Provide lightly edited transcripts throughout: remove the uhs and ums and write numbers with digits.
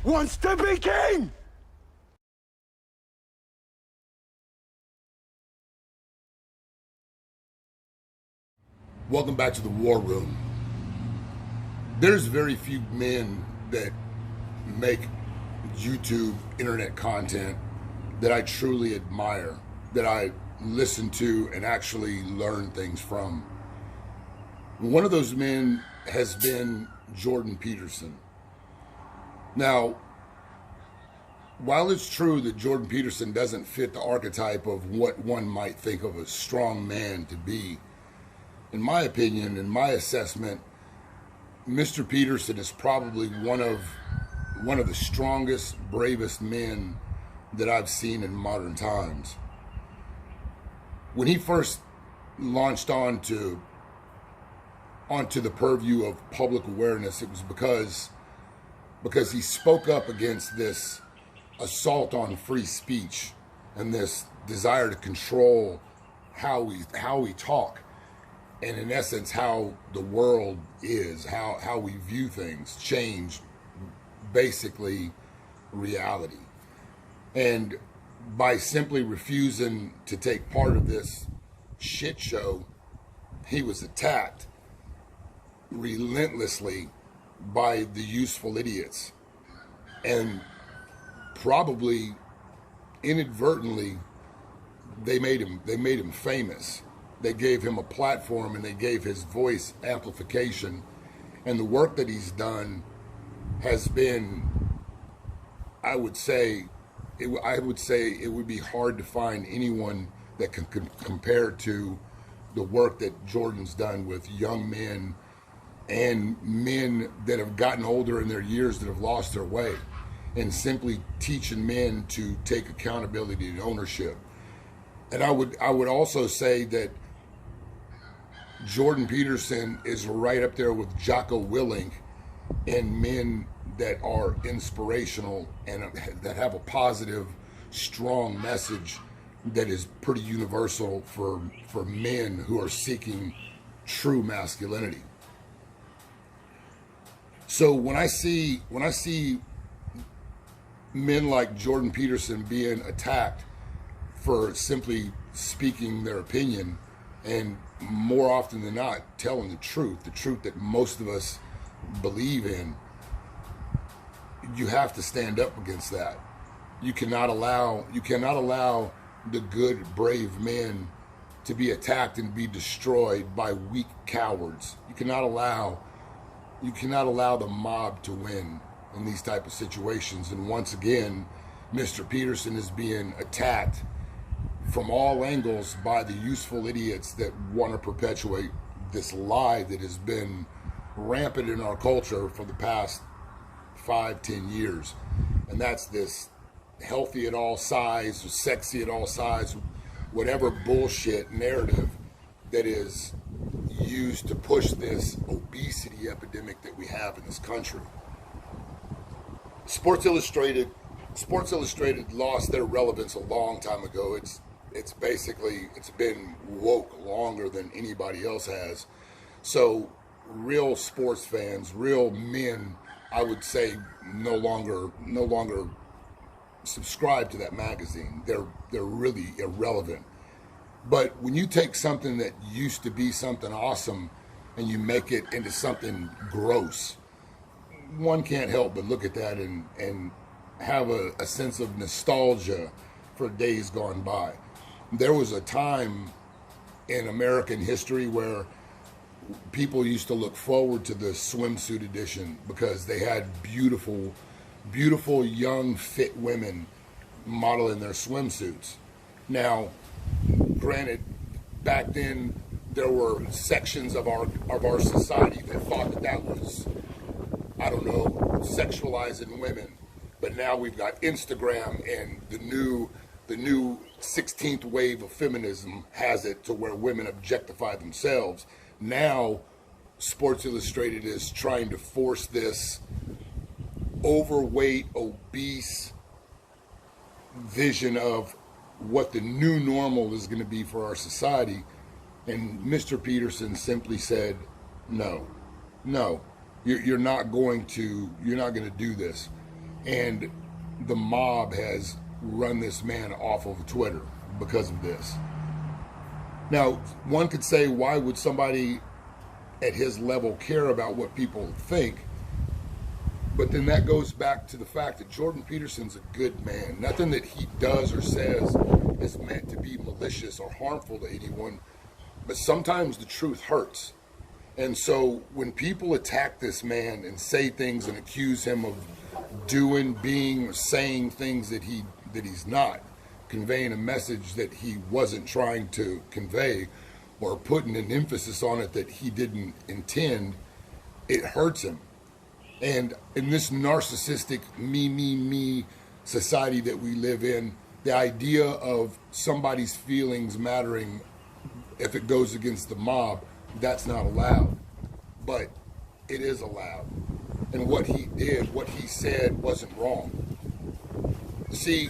wants to be king! Welcome back to the War Room. There's very few men that make YouTube internet content that I truly admire, that I listen to and actually learn things from. One of those men has been Jordan Peterson. Now, while it's true that Jordan Peterson doesn't fit the archetype of what one might think of a strong man to be, in my opinion, in my assessment, Mr. Peterson is probably one of the strongest, bravest men that I've seen in modern times. When he first launched onto the purview of public awareness, it was because he spoke up against this assault on free speech and this desire to control how we talk, and in essence how the world is, how we view things, change basically reality. And by simply refusing to take part of this shit show, he was attacked relentlessly by the useful idiots, and probably inadvertently they made him famous. They gave him a platform and they gave his voice amplification, and the work that he's done has been, I would say it would be hard to find anyone that can compare to the work that Jordan's done with young men and men that have gotten older in their years that have lost their way, and simply teaching men to take accountability and ownership. And I would also say that Jordan Peterson is right up there with Jocko Willink and men that are inspirational and that have a positive, strong message that is pretty universal for men who are seeking true masculinity. So when I see men like Jordan Peterson being attacked for simply speaking their opinion, and more often than not telling the truth that most of us believe in, you have to stand up against that. You cannot allow the good, brave men to be attacked and be destroyed by weak cowards. You cannot allow the mob to win in these type of situations. And once again, Mr. Peterson is being attacked from all angles by the useful idiots that want to perpetuate this lie that has been rampant in our culture for the past 5-10 years. And that's this healthy at all size, or sexy at all size, whatever bullshit narrative that is used to push this obesity epidemic that we have in this country. Sports Illustrated lost their relevance a long time ago. It's been woke longer than anybody else has. So real sports fans, real men, I would say no longer subscribe to that magazine. They're really irrelevant. But when you take something that used to be something awesome and you make it into something gross, one can't help but look at that and have a sense of nostalgia for days gone by. There was a time in American history where people used to look forward to the swimsuit edition because they had beautiful, beautiful young fit women modeling their swimsuits. Now, granted, back then there were sections of our society that thought that was, I don't know, sexualizing women. But now we've got Instagram, and the new 16th wave of feminism has it to where women objectify themselves. Now, Sports Illustrated is trying to force this overweight, obese vision of what the new normal is going to be for our society. And Mr. Peterson simply said, no, you're not going to do this. And the mob has run this man off of Twitter because of this. Now, one could say, why would somebody at his level care about what people think? But then that goes back to the fact that Jordan Peterson's a good man. Nothing that he does or says is meant to be malicious or harmful to anyone, but sometimes the truth hurts. And so when people attack this man and say things and accuse him of doing, being, or saying things that he's not, conveying a message that he wasn't trying to convey, or putting an emphasis on it that he didn't intend, it hurts him. And in this narcissistic me society that we live in, the idea of somebody's feelings mattering, if it goes against the mob, that's not allowed. But it is allowed. And what he did, what he said, wasn't wrong. See,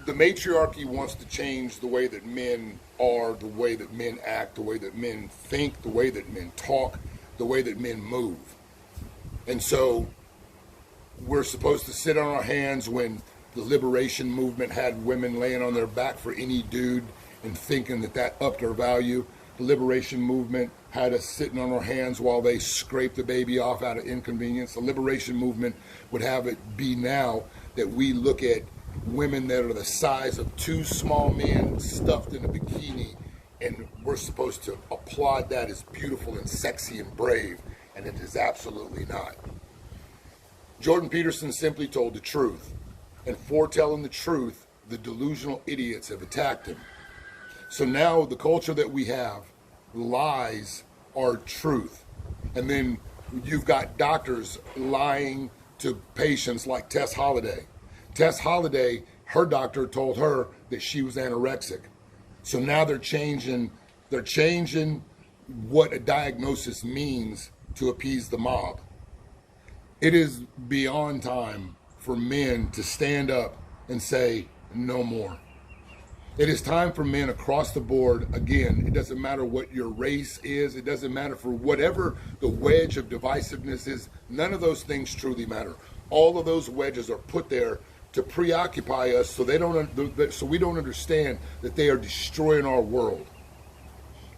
the matriarchy wants to change the way that men are, the way that men act, the way that men think, the way that men talk, the way that men move. And so we're supposed to sit on our hands when the liberation movement had women laying on their back for any dude and thinking that that upped our value. The liberation movement had us sitting on our hands while they scraped the baby off out of inconvenience. The liberation movement would have it be now that we look at women that are the size of two small men stuffed in a bikini, and we're supposed to applaud that as beautiful and sexy and brave, and it is absolutely not. Jordan Peterson simply told the truth, and for telling the truth, the delusional idiots have attacked him. So now the culture that we have, lies are truth. And then you've got doctors lying to patients like Tess Holliday. Tess Holliday, her doctor told her that she was anorexic. So now they're changing what a diagnosis means to appease the mob. It is beyond time for men to stand up and say no more. It is time for men across the board. Again, it doesn't matter what your race is. It doesn't matter for whatever the wedge of divisiveness is. None of those things truly matter. All of those wedges are put there to preoccupy us so we don't understand that they are destroying our world.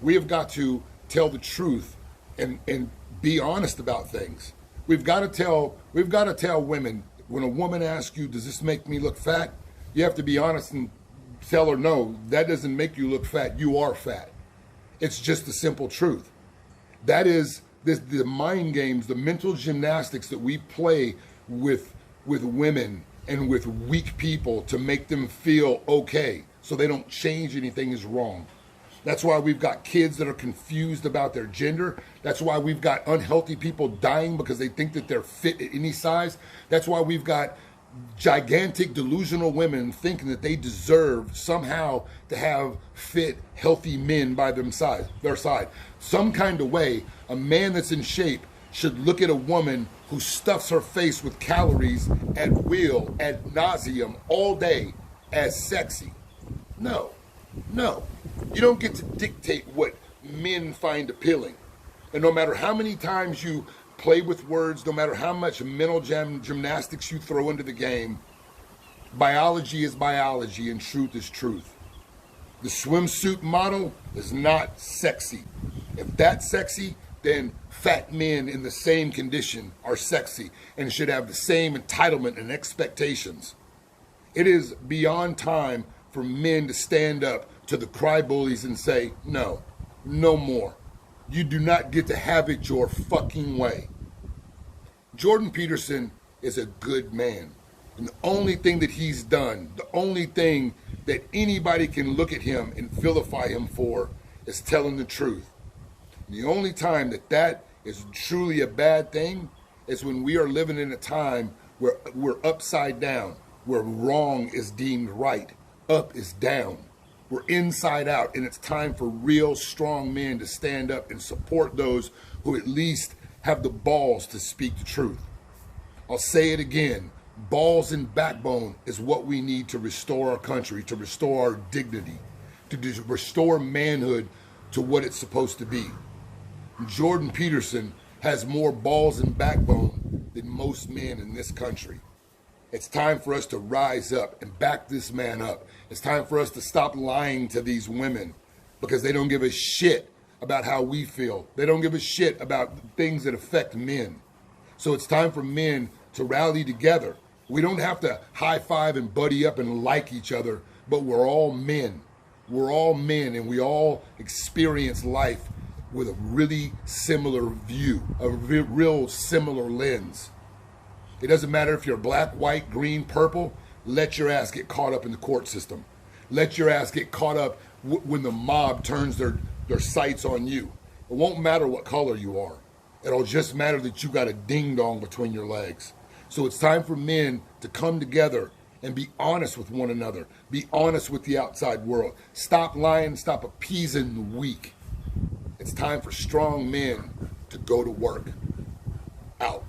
We have got to tell the truth and be honest about things. We've got to tell women, when a woman asks you, does this make me look fat? You have to be honest and tell her, no, that doesn't make you look fat. You are fat. It's just the simple truth. That is the mind games, the mental gymnastics that we play with women and with weak people to make them feel okay so they don't change anything is wrong. That's why we've got kids that are confused about their gender. That's why we've got unhealthy people dying because they think that they're fit at any size. That's why we've got gigantic delusional women thinking that they deserve somehow to have fit, healthy men by their side. Some kind of way, a man that's in shape should look at a woman who stuffs her face with calories at will, ad nauseum, all day as sexy. No. You don't get to dictate what men find appealing. And no matter how many times you play with words, no matter how much mental gymnastics you throw into the game, biology is biology and truth is truth. The swimsuit model is not sexy. If that's sexy, then fat men in the same condition are sexy and should have the same entitlement and expectations. It is beyond time for men to stand up to the cry bullies and say, no more. You do not get to have it your fucking way. Jordan Peterson is a good man. And the only thing that he's done, the only thing that anybody can look at him and vilify him for is telling the truth. And the only time that is truly a bad thing is when we are living in a time where we're upside down, where wrong is deemed right, up is down. We're inside out, and it's time for real strong men to stand up and support those who at least have the balls to speak the truth. I'll say it again. Balls and backbone is what we need to restore our country, to restore our dignity, to restore manhood to what it's supposed to be. Jordan Peterson has more balls and backbone than most men in this country. It's time for us to rise up and back this man up. It's time for us to stop lying to these women because they don't give a shit about how we feel. They don't give a shit about things that affect men. So it's time for men to rally together. We don't have to high five and buddy up and like each other, but we're all men. We're all men, and we all experience life with a really similar view, a real similar lens. It doesn't matter if you're black, white, green, purple. Let your ass get caught up in the court system. Let your ass get caught up when the mob turns their sights on you. It won't matter what color you are. It'll just matter that you got a ding-dong between your legs. So it's time for men to come together and be honest with one another. Be honest with the outside world. Stop lying, stop appeasing the weak. It's time for strong men to go to work. Out.